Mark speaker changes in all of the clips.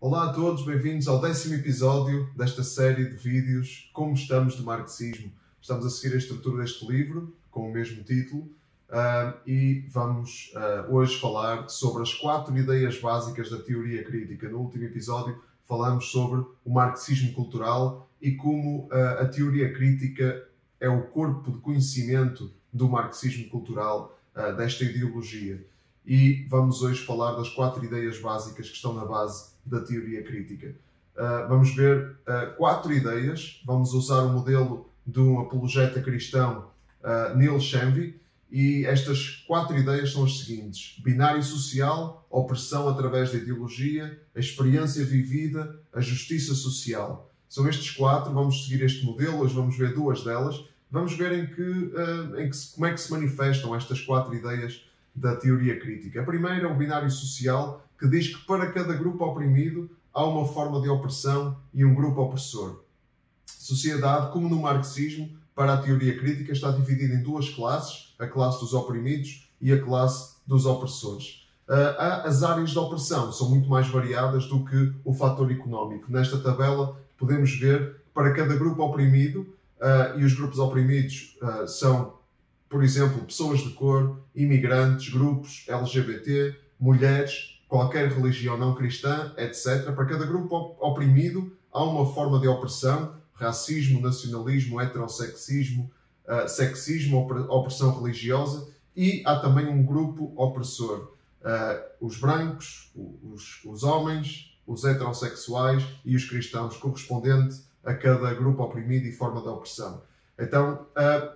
Speaker 1: Olá a todos, bem-vindos ao 10º episódio desta série de vídeos Como Estamos de Marxismo. Estamos a seguir a estrutura deste livro, com o mesmo título, e vamos hoje falar sobre as 4 ideias básicas da teoria crítica. No último episódio falamos sobre o marxismo cultural e como a teoria crítica é o corpo de conhecimento do marxismo cultural, desta ideologia. E vamos hoje falar das 4 ideias básicas que estão na base da teoria crítica. Vamos ver 4 ideias. Vamos usar o modelo de um apologeta cristão, Neil Shenvi, e estas 4 ideias são as seguintes: binário social, opressão através da ideologia, a experiência vivida, a justiça social. São estes 4, vamos seguir este modelo, hoje vamos ver 2 delas. Vamos ver como é que se manifestam estas 4 ideias da teoria crítica. A primeira é o binário social, que diz que para cada grupo oprimido há uma forma de opressão e um grupo opressor. Sociedade, como no marxismo, para a teoria crítica, está dividida em 2 classes, a classe dos oprimidos e a classe dos opressores. As áreas de opressão são muito mais variadas do que o fator económico. Nesta tabela podemos ver que para cada grupo oprimido, e os grupos oprimidos são, por exemplo, pessoas de cor, imigrantes, grupos LGBT, mulheres, qualquer religião não cristã, etc. Para cada grupo oprimido há uma forma de opressão: racismo, nacionalismo, heterossexismo, sexismo, opressão religiosa, e há também um grupo opressor: os brancos, os homens, os heterossexuais e os cristãos, correspondente a cada grupo oprimido e forma de opressão. Então,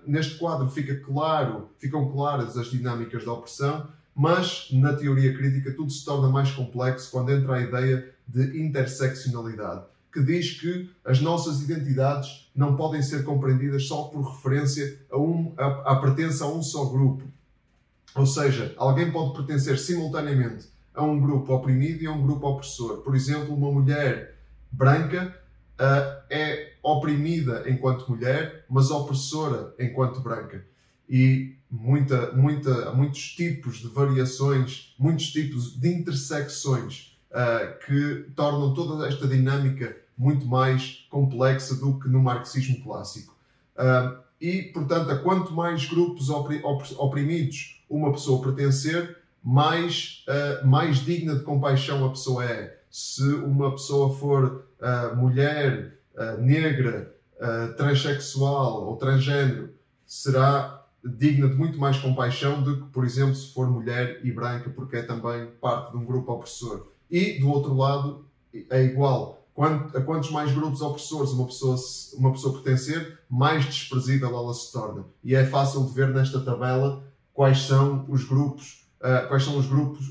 Speaker 1: neste quadro ficam claras as dinâmicas da opressão, mas na teoria crítica tudo se torna mais complexo quando entra a ideia de interseccionalidade, que diz que as nossas identidades não podem ser compreendidas só por referência à pertença a um só grupo. Ou seja, alguém pode pertencer simultaneamente a um grupo oprimido e a um grupo opressor. Por exemplo, uma mulher branca é oprimida enquanto mulher, mas opressora enquanto branca. E muitos tipos de variações, muitos tipos de intersecções que tornam toda esta dinâmica muito mais complexa do que no marxismo clássico. E, portanto, a quanto mais grupos oprimidos uma pessoa pertencer, mais digna de compaixão a pessoa é. Se uma pessoa for mulher, negra, transexual ou transgênero, será digna de muito mais compaixão do que, por exemplo, se for mulher e branca, porque é também parte de um grupo opressor. E, do outro lado, é igual. A quantos mais grupos opressores uma pessoa pertencer, mais desprezível ela se torna. E é fácil de ver nesta tabela quais são os grupos,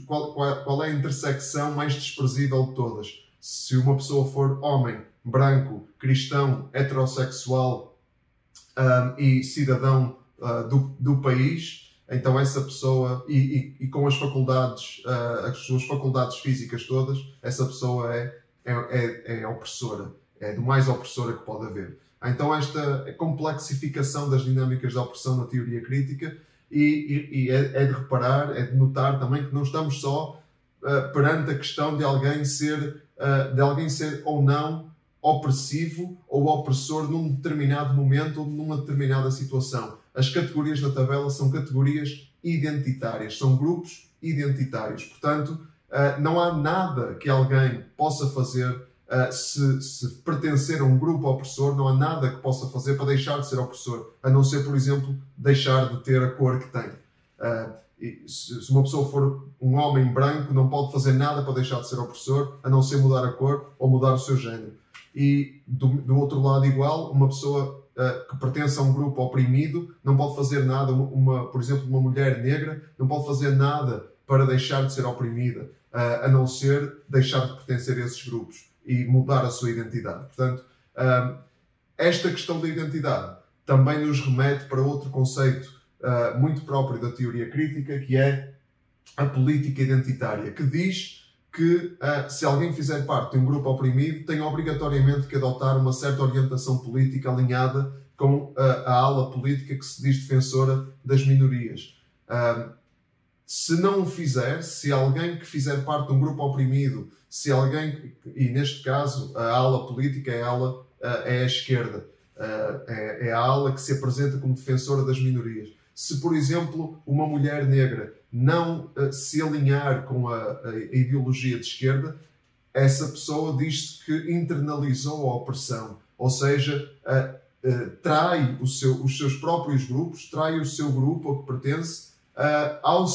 Speaker 1: qual é a intersecção mais desprezível de todas. Se uma pessoa for homem, branco, cristão, heterossexual e cidadão do país, então essa pessoa, e com as suas faculdades físicas todas, essa pessoa é opressora, é do mais opressora que pode haver. Então esta complexificação das dinâmicas da opressão na teoria crítica, e é de reparar, é de notar também que não estamos só perante a questão de alguém ser ou não opressivo ou opressor num determinado momento ou numa determinada situação. As categorias da tabela são categorias identitárias, são grupos identitários. Portanto, não há nada que alguém possa fazer se pertencer a um grupo opressor, não há nada que possa fazer para deixar de ser opressor, a não ser, por exemplo, deixar de ter a cor que tem. Se uma pessoa for um homem branco, não pode fazer nada para deixar de ser opressor, a não ser mudar a cor ou mudar o seu género. E do outro lado igual, uma pessoa que pertence a um grupo oprimido não pode fazer nada, por exemplo, uma mulher negra não pode fazer nada para deixar de ser oprimida, a não ser deixar de pertencer a esses grupos e mudar a sua identidade. Portanto, esta questão da identidade também nos remete para outro conceito muito próprio da teoria crítica, que é a política identitária, que diz que se alguém fizer parte de um grupo oprimido, tem obrigatoriamente que adotar uma certa orientação política alinhada com a ala política que se diz defensora das minorias. Se não o fizer, se alguém que fizer parte de um grupo oprimido, se alguém, e neste caso a ala política é a esquerda, é a ala que se apresenta como defensora das minorias. Se, por exemplo, uma mulher negra não se alinhar com a ideologia de esquerda, essa pessoa diz-se que internalizou a opressão, ou seja, trai os seus próprios grupos, trai o seu grupo ao que pertence, ao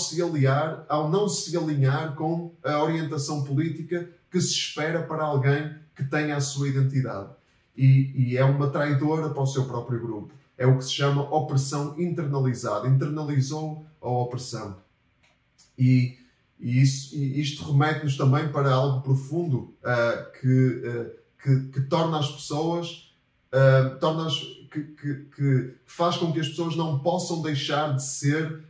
Speaker 1: não se alinhar com a orientação política que se espera para alguém que tenha a sua identidade. E é uma traidora para o seu próprio grupo. É o que se chama opressão internalizada. Internalizou a opressão. E isto remete-nos também para algo profundo que torna as pessoas, que faz com que as pessoas não possam deixar de ser,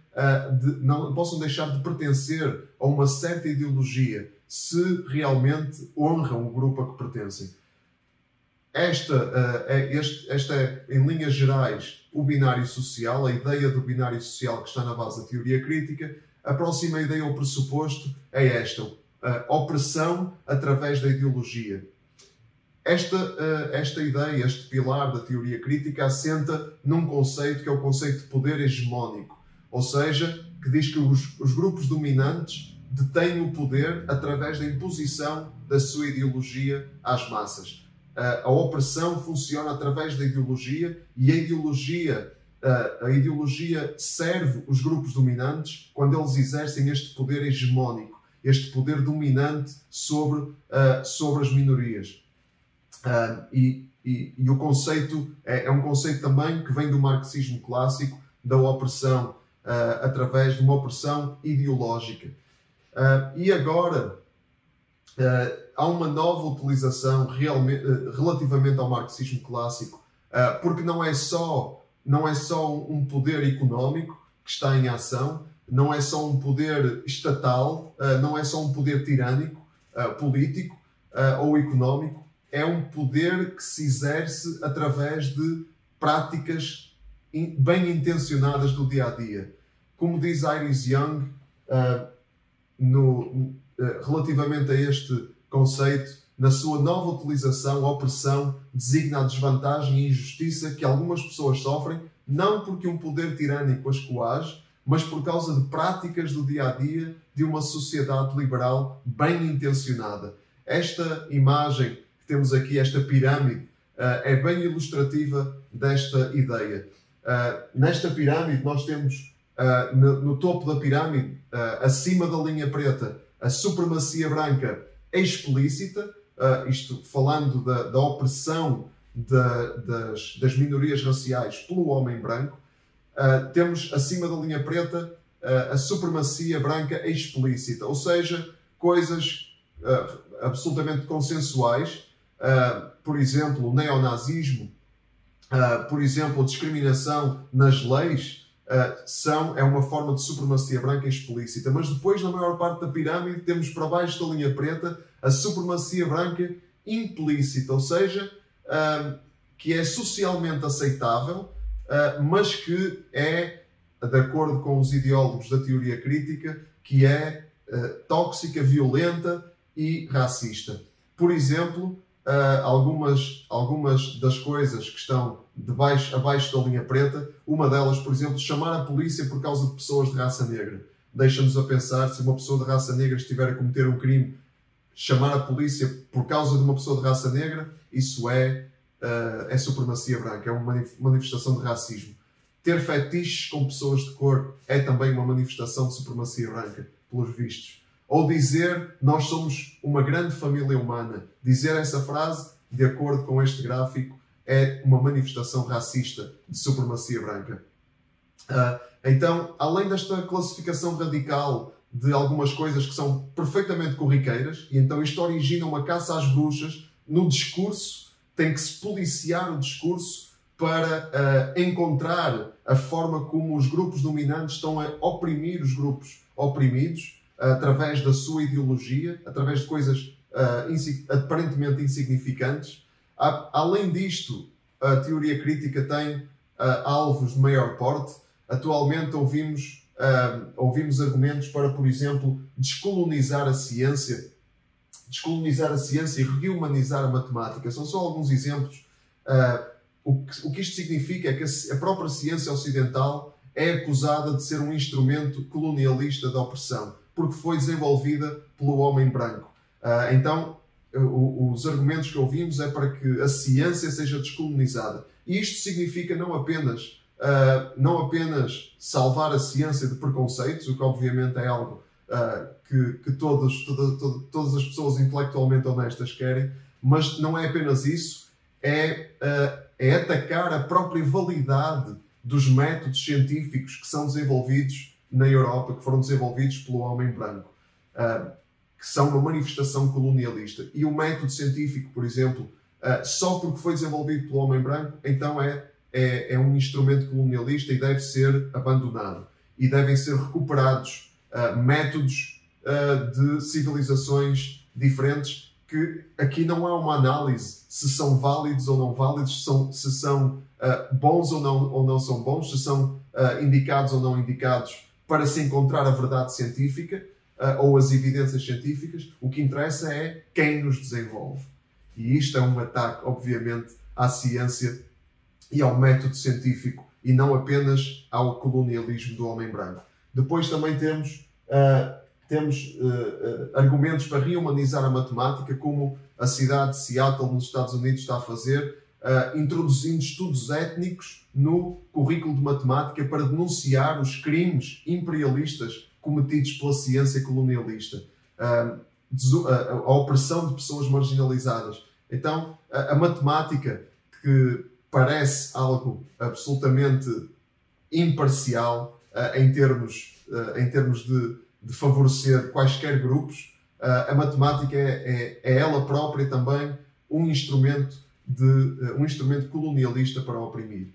Speaker 1: não possam deixar de pertencer a uma certa ideologia, se realmente honram o grupo a que pertencem. Esta é, em linhas gerais, o binário social, a ideia do binário social que está na base da teoria crítica. A próxima ideia ou pressuposto é esta: a opressão através da ideologia. Esta ideia, este pilar da teoria crítica, assenta num conceito que é o conceito de poder hegemónico, ou seja, que diz que os grupos dominantes detêm o poder através da imposição da sua ideologia às massas. A opressão funciona através da ideologia e a ideologia serve os grupos dominantes quando eles exercem este poder hegemónico, este poder dominante sobre as minorias. E o conceito é um conceito também que vem do marxismo clássico, da opressão, através de uma opressão ideológica. E agora há uma nova utilização relativamente ao marxismo clássico, porque não é só um poder económico que está em ação, não é só um poder estatal, não é só um poder tirânico, político ou económico, é um poder que se exerce através de práticas bem intencionadas do dia a dia. Como diz Iris Young, relativamente a este conceito, na sua nova utilização, a opressão designa a desvantagem e injustiça que algumas pessoas sofrem, não porque um poder tirânico as coage, mas por causa de práticas do dia a dia de uma sociedade liberal bem intencionada. Esta imagem que temos aqui, esta pirâmide, é bem ilustrativa desta ideia. Nesta pirâmide, nós temos no topo da pirâmide, acima da linha preta, a supremacia branca explícita, isto falando da opressão das minorias raciais pelo homem branco. Temos acima da linha preta a supremacia branca explícita, ou seja, coisas absolutamente consensuais, por exemplo, o neonazismo, por exemplo, a discriminação nas leis, é uma forma de supremacia branca explícita. Mas depois, na maior parte da pirâmide, temos para baixo da linha preta a supremacia branca implícita, ou seja, que é socialmente aceitável, mas que é, de acordo com os ideólogos da teoria crítica, que é tóxica, violenta e racista. Por exemplo, algumas das coisas que estão abaixo da linha preta, uma delas, por exemplo, chamar a polícia por causa de pessoas de raça negra. Deixa-nos a pensar, se uma pessoa de raça negra estiver a cometer um crime, chamar a polícia por causa de uma pessoa de raça negra, isso é supremacia branca, é uma manifestação de racismo. Ter fetiches com pessoas de cor é também uma manifestação de supremacia branca, pelos vistos. Ou dizer, nós somos uma grande família humana. Dizer essa frase, de acordo com este gráfico, é uma manifestação racista de supremacia branca. Então, além desta classificação radical de algumas coisas que são perfeitamente corriqueiras, e então isto origina uma caça às bruxas no discurso, tem que se policiar o discurso para encontrar a forma como os grupos dominantes estão a oprimir os grupos oprimidos, através da sua ideologia, através de coisas aparentemente insignificantes. Além disto, a teoria crítica tem alvos de maior porte. Atualmente ouvimos ouvimos argumentos para, por exemplo, descolonizar a ciência e rehumanizar a matemática. São só alguns exemplos. O que isto significa é que a própria ciência ocidental é acusada de ser um instrumento colonialista da opressão, porque foi desenvolvida pelo homem branco. Então, os argumentos que ouvimos é para que a ciência seja descolonizada. E isto significa não apenas salvar a ciência de preconceitos, o que obviamente é algo que todas as pessoas intelectualmente honestas querem, mas não é apenas isso, é atacar a própria validade dos métodos científicos que são desenvolvidos na Europa, que foram desenvolvidos pelo homem branco, que são uma manifestação colonialista. E o método científico, por exemplo, só porque foi desenvolvido pelo homem branco, então é um instrumento colonialista e deve ser abandonado. E devem ser recuperados métodos de civilizações diferentes, que aqui não há uma análise se são válidos ou não válidos, se são bons ou não são bons, se são indicados ou não indicados para se encontrar a verdade científica ou as evidências científicas. O que interessa é quem nos desenvolve. E isto é um ataque, obviamente, à ciência e ao método científico, e não apenas ao colonialismo do homem branco. Depois também temos argumentos para rehumanizar a matemática, como a cidade de Seattle, nos Estados Unidos, está a fazer, introduzindo estudos étnicos no currículo de matemática para denunciar os crimes imperialistas cometidos pela ciência colonialista, a opressão de pessoas marginalizadas. Então, a matemática, que parece algo absolutamente imparcial em termos de favorecer quaisquer grupos, a matemática é ela própria também um instrumento colonialista para oprimir.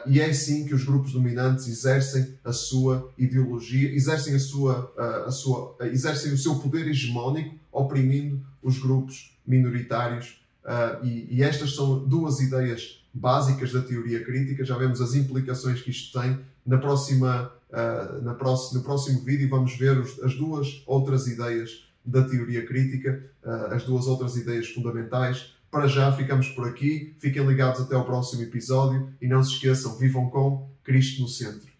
Speaker 1: E é assim que os grupos dominantes exercem a sua ideologia, exercem o seu poder hegemónico, oprimindo os grupos minoritários. E estas são duas ideias básicas da teoria crítica. Já vemos as implicações que isto tem. No próximo vídeo vamos ver as duas outras ideias da teoria crítica, as duas outras ideias fundamentais. Para já ficamos por aqui. Fiquem ligados até ao próximo episódio e não se esqueçam, vivam com Cristo no centro.